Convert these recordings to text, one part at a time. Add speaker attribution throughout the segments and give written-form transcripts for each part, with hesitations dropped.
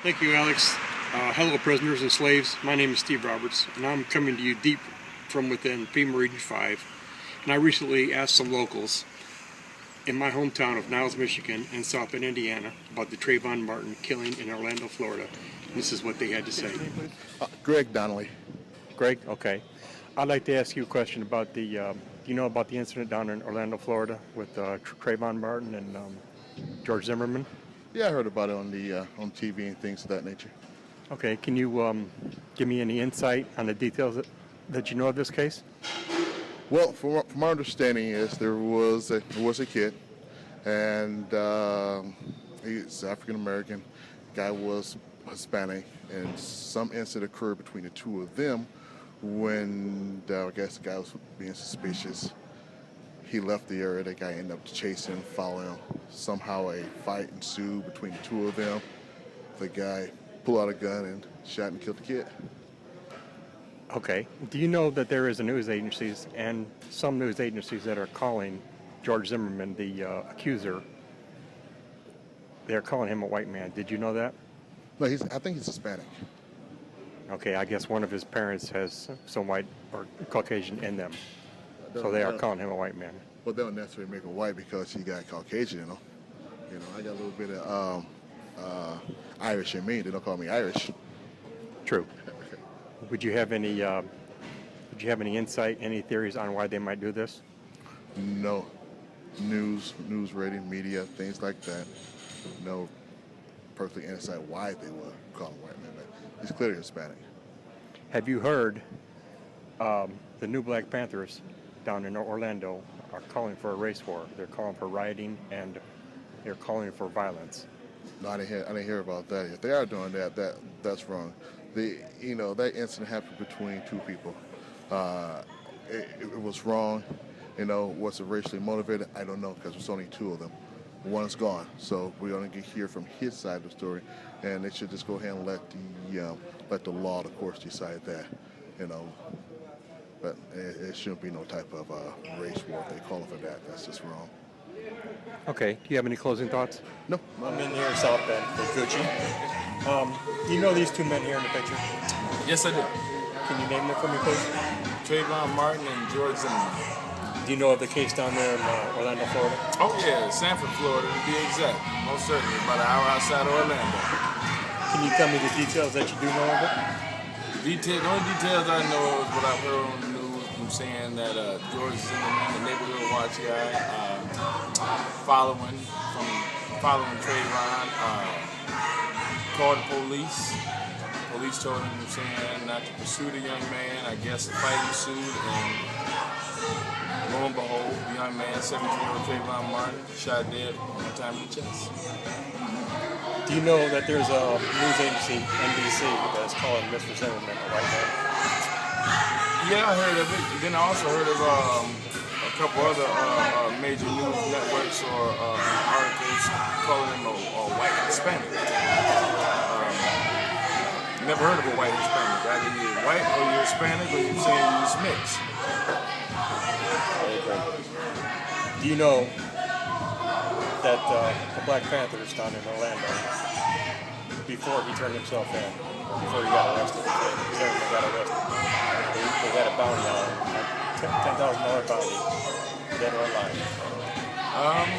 Speaker 1: Thank you, Alex. Hello, prisoners and slaves. My name is Steve Roberts, and I'm coming to you deep from within FEMA Region 5. And I recently asked some locals in my hometown of Niles, Michigan, and South Bend, Indiana, about the Trayvon Martin killing in Orlando, Florida. And this is what they had to say.
Speaker 2: Greg Donnelly.
Speaker 1: Greg, okay. I'd like to ask you a question about the, do you know about the incident down in Orlando, Florida with Trayvon Martin and George Zimmerman?
Speaker 2: Yeah, I heard about it on TV and things of that nature.
Speaker 1: Okay, can you give me any insight on the details that you know of this case?
Speaker 2: Well, from my understanding is there was a kid, and he's African American. Guy was Hispanic, and some incident occurred between the two of them when I guess the guy was being suspicious. He left the area. That guy ended up chasing, following him. Somehow a fight ensued between the two of them. The guy pulled out a gun and shot and killed the kid.
Speaker 1: Okay. Do you know that there is a news agencies and some news agencies that are calling George Zimmerman the accuser? They're calling him a white man. Did you know that?
Speaker 2: No, I think he's Hispanic.
Speaker 1: Okay, I guess one of his parents has some white or Caucasian in them. So they are calling him a white man.
Speaker 2: Well, they don't necessarily make him white because he got Caucasian in him. You know, I got a little bit of Irish in me. They don't call me Irish.
Speaker 1: True. Would you have any insight, any theories on why they might do this?
Speaker 2: No. News rating, media, things like that. No perfect insight why they would call him white man. But he's clearly Hispanic.
Speaker 1: Have you heard the new Black Panthers down in Orlando are calling for a race war? They're calling for rioting and they're calling for violence.
Speaker 2: No, I didn't hear about that. If they are doing that's wrong. That incident happened between two people. It was wrong. Was it racially motivated? I don't know because there's only two of them. One is gone, so we're going to hear from his side of the story, and they should just go ahead and let the law, of course, decide that. But it shouldn't be no type of race war if they call it for that. That's just wrong.
Speaker 1: Okay. Do you have any closing thoughts?
Speaker 2: No.
Speaker 1: I'm in here in South Bend with Gucci. Do you know these two men here in the picture?
Speaker 3: Yes, I do.
Speaker 1: Can you name them for me, please?
Speaker 3: Trayvon Martin and George Zimmerman.
Speaker 1: Do you know of the case down there in Orlando, Florida?
Speaker 3: Oh, yeah, Sanford, Florida, to be exact. Most certainly, about an hour outside of Orlando.
Speaker 1: Can you tell me the details that you do know of it?
Speaker 3: The only details I know is what I've heard on the news from saying that George Zimmerman, the neighborhood watch guy, following Trayvon, called the police. Police told him saying not to pursue the young man. I guess the fight ensued, and lo and behold, the young man, 17-year-old Trayvon Martin, shot dead one time in the chest.
Speaker 1: Do you know that there's a news agency, NBC, that's calling Mr. Zimmerman a white man?
Speaker 3: Yeah, I heard of it. Then I also heard of a couple other major news networks or articles calling him a white Hispanic. Never heard of a white Hispanic. Either you're white or you're Hispanic or you're saying you're just mixed.
Speaker 1: Do you know that the Black Panthers down in Orlando, before he turned himself in, before he got arrested, Zimmerman got arrested, they had a bounty on him, $10,000 bounty, dead or alive?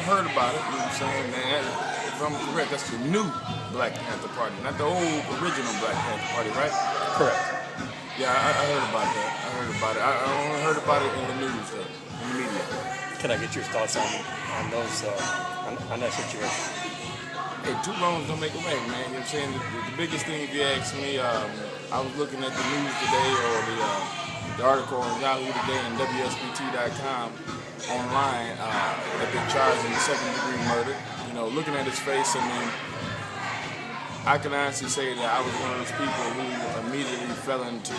Speaker 3: Heard about it, you know what I'm saying, man. If I'm correct, that's the new Black Panther Party, not the old original Black Panther Party, right?
Speaker 1: Correct.
Speaker 3: Yeah, I heard about that. I only heard about it in the news, though, in the media.
Speaker 1: Can I get your thoughts on those on that situation?
Speaker 3: Hey, two wrongs don't make a right, man. You know what I'm saying? The biggest thing, if you ask me, I was looking at the news today, or the article on Yahoo Today and WSBT.com online that they charged him with second-degree murder. Looking at his face, I can honestly say that I was one of those people who immediately fell into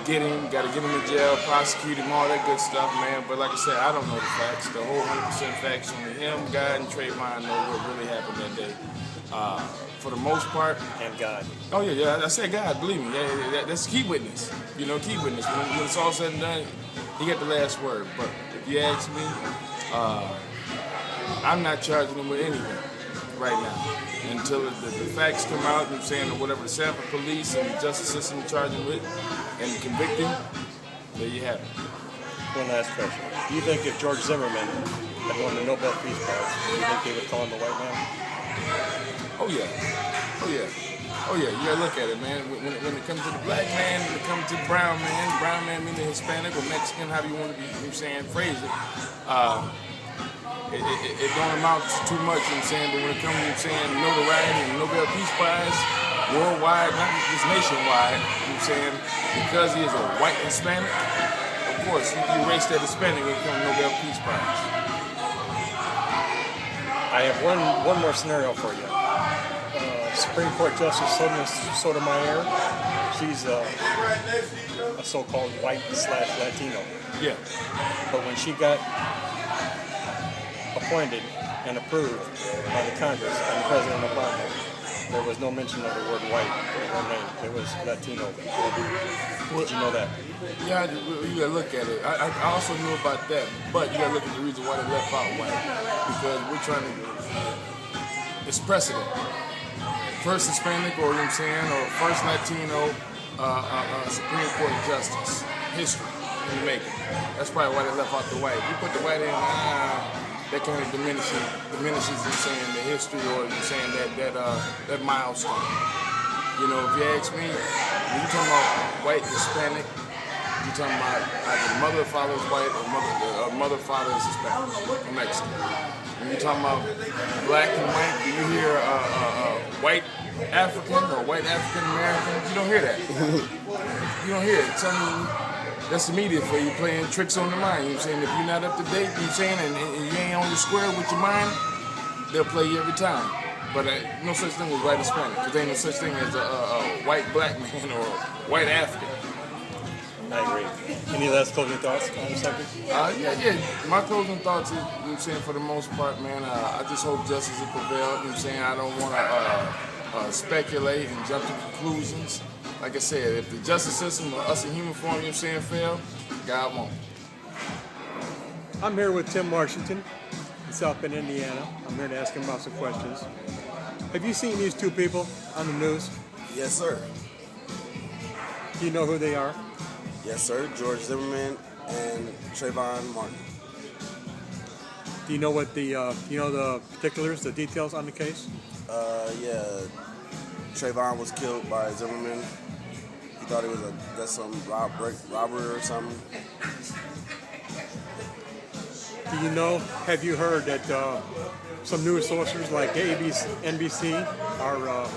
Speaker 3: got to get him in jail, prosecute him, all that good stuff, man. But like I said, I don't know the facts. The whole 100% facts, only him, God, and Trayvon know what really happened that day. For the most part.
Speaker 1: And God.
Speaker 3: Oh, yeah, I said God, believe me. That's key witness. Key witness. When it's all said and done, he got the last word. But if you ask me, I'm not charging him with anything right now. until the facts come out, you know what I'm saying, or whatever the Sanford police and the justice system charge him with and convict him, there you have it.
Speaker 1: One last question. Do you think if George Zimmerman had won the Nobel Peace Prize, do you think they would call him a white man?
Speaker 3: Oh yeah. Oh yeah. Oh yeah, you gotta look at it, man. When it comes to the black man, when it comes to the brown man meaning Hispanic or Mexican, however you want to be, you know what I'm saying, phrase it. It don't amount to too much, you know what I'm saying, but when it comes to, you know what I'm saying, notoriety and Nobel Peace Prize, worldwide, not just nationwide, you know what I'm saying, because he is a white Hispanic, of course, you erase that Hispanic when it comes to Nobel Peace Prize.
Speaker 1: I have one more scenario for you. Supreme Court Justice Sotomayor, she's a so-called white/Latino.
Speaker 3: Yeah.
Speaker 1: But when she got appointed and approved by the Congress and President Obama, there was no mention of the word white in her name. It was Latino. Did you know that?
Speaker 3: Yeah, you gotta look at it. I also knew about that, but you gotta look at the reason why they left out white. Because we're trying to, it's precedent. First Hispanic, or you know what I'm saying, or first Latino Supreme Court justice. History in the making. That's probably why they left out the white. If you put the white in, that kind of diminishes in saying the history, or in saying that milestone. You know, if you ask me, when you talking about white Hispanic, you talking about either mother or father is white or mother or father is Hispanic or Mexican. When you talking about black and white, do you hear white African or white African American? You don't hear that. You don't hear it. Tell me, that's the media for you, playing tricks on the mind. You know what I'm saying? If you're not up to date, you know what I'm saying, and you ain't on the square with your mind, they'll play you every time. But no such thing as white Hispanic, because there ain't no such thing as a white black man or white African.
Speaker 1: I agree. Any last closing thoughts on the subject?
Speaker 3: Yeah. My closing thoughts is, you know what I'm saying, for the most part, man, I just hope justice will prevail. You know what I'm saying? I don't want to speculate and jump to conclusions. Like I said, if the justice system or us in human form, you know what I'm saying, fail, God won't.
Speaker 1: I'm here with Tim Washington in South Bend, Indiana. I'm here to ask him about some questions. Have you seen these two people on the news?
Speaker 4: Yes, sir.
Speaker 1: Do you know who they are?
Speaker 4: Yes, sir. George Zimmerman and Trayvon Martin.
Speaker 1: Do you know what the particulars, the details on the case?
Speaker 4: Yeah. Trayvon was killed by Zimmerman. He thought he was some robbery or something.
Speaker 1: Do you know? Have you heard that some news sources like ABC, NBC are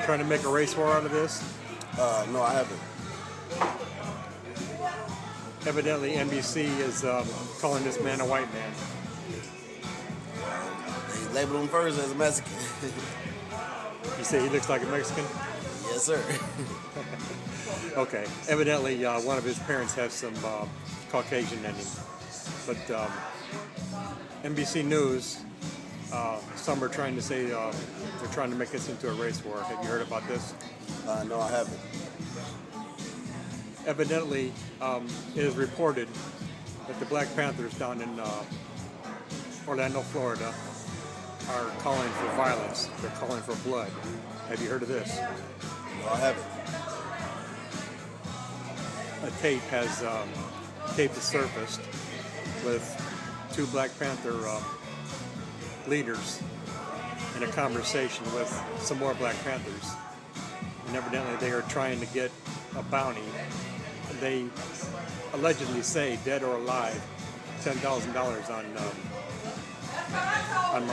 Speaker 1: trying to make a race war out of this?
Speaker 4: No, I haven't.
Speaker 1: Evidently, NBC is calling this man a white man.
Speaker 4: They labeled him first as a Mexican.
Speaker 1: You say he looks like a Mexican?
Speaker 4: Yes, sir.
Speaker 1: Okay. Evidently, one of his parents has some Caucasian in him. But NBC News, some are trying to say they're trying to make this into a race war. Have you heard about this?
Speaker 4: No, I haven't.
Speaker 1: Evidently, it is reported that the Black Panthers down in Orlando, Florida, are calling for violence. They're calling for blood. Have you heard of this?
Speaker 4: No, I haven't.
Speaker 1: A tape has surfaced with two Black Panther leaders in a conversation with some more Black Panthers. And evidently they are trying to get a bounty. They allegedly say, dead or alive, $10,000 on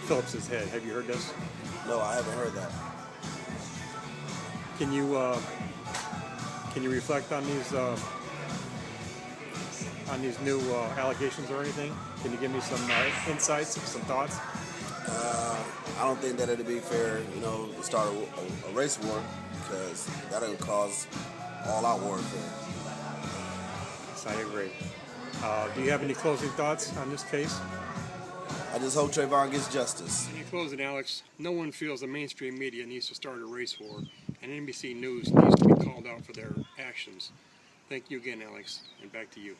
Speaker 1: Phillips's head. Have you heard this?
Speaker 4: No, I haven't heard that.
Speaker 1: Can you reflect on these new allegations or anything? Can you give me some insights, some thoughts?
Speaker 4: I don't think that it'd be fair, to start a race war, because that'll cause all-out warfare.
Speaker 1: Yes, I agree. Do you have any closing thoughts on this case?
Speaker 4: I just hope Trayvon gets justice.
Speaker 1: In closing, Alex, no one feels the mainstream media needs to start a race war, and NBC News needs to be called out for their actions. Thank you again, Alex, and back to you.